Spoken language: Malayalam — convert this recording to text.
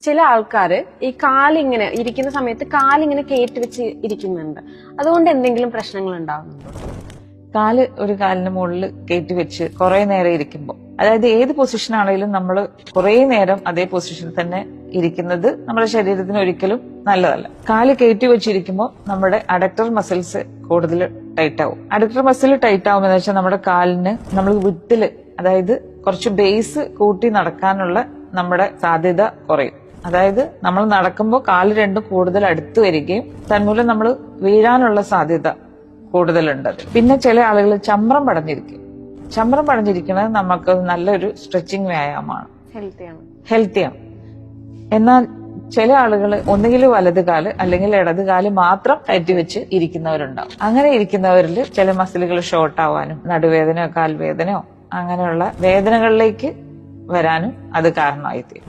ചില ആൾക്കാര് ഈ കാലിങ്ങനെ ഇരിക്കുന്ന സമയത്ത് കാലിങ്ങനെ കയറ്റി വെച്ച് ഇരിക്കുന്നുണ്ട്. അതുകൊണ്ട് എന്തെങ്കിലും പ്രശ്നങ്ങൾ ഉണ്ടാവുന്നുണ്ടോ? കാല് ഒരു കാലിന് മുകളിൽ കയറ്റി വെച്ച് കുറെ നേരം ഇരിക്കുമ്പോൾ, അതായത് ഏത് പൊസിഷൻ ആണെങ്കിലും നമ്മൾ കുറെ നേരം അതേ പൊസിഷനിൽ തന്നെ ഇരിക്കുന്നത് നമ്മുടെ ശരീരത്തിന് ഒരിക്കലും നല്ലതല്ല. കാല് കയറ്റി വെച്ചിരിക്കുമ്പോൾ നമ്മുടെ അഡക്ടർ മസിൽസ് കൂടുതൽ ടൈറ്റ് ആവും. അഡക്ടർ മസിൽ ടൈറ്റ് ആവുമെന്ന് വെച്ചാൽ നമ്മുടെ കാലിന് നമ്മൾ വിട്ടില്, അതായത് കുറച്ച് ബേസ് കൂട്ടി നടക്കാനുള്ള നമ്മുടെ സാധ്യത കുറയും. അതായത് നമ്മൾ നടക്കുമ്പോൾ കാല് രണ്ടും കൂടുതൽ അടുത്ത് വരികയും തന്മൂലം നമ്മൾ വീഴാനുള്ള സാധ്യത കൂടുതലുണ്ട്. പിന്നെ ചില ആളുകൾ ചമ്രം പടഞ്ഞിരിക്കും. ചമ്രം പടഞ്ഞിരിക്കുന്നത് നമുക്ക് നല്ലൊരു സ്ട്രെച്ചിങ് വ്യായാമമാണ്, ഹെൽത്തിയാണ്. എന്നാൽ ചില ആളുകൾ ഒന്നുകിൽ വലത് കാല് അല്ലെങ്കിൽ ഇടത് കാല് മാത്രം കയറ്റി വെച്ച് ഇരിക്കുന്നവരുണ്ടാവും. അങ്ങനെ ഇരിക്കുന്നവരിൽ ചില മസിലുകൾ ഷോർട്ട് ആവാനും നടുവേദനയോ കാൽവേദനയോ അങ്ങനെയുള്ള വേദനകളിലേക്ക് വരാനും അത് കാരണമായിത്തീരും.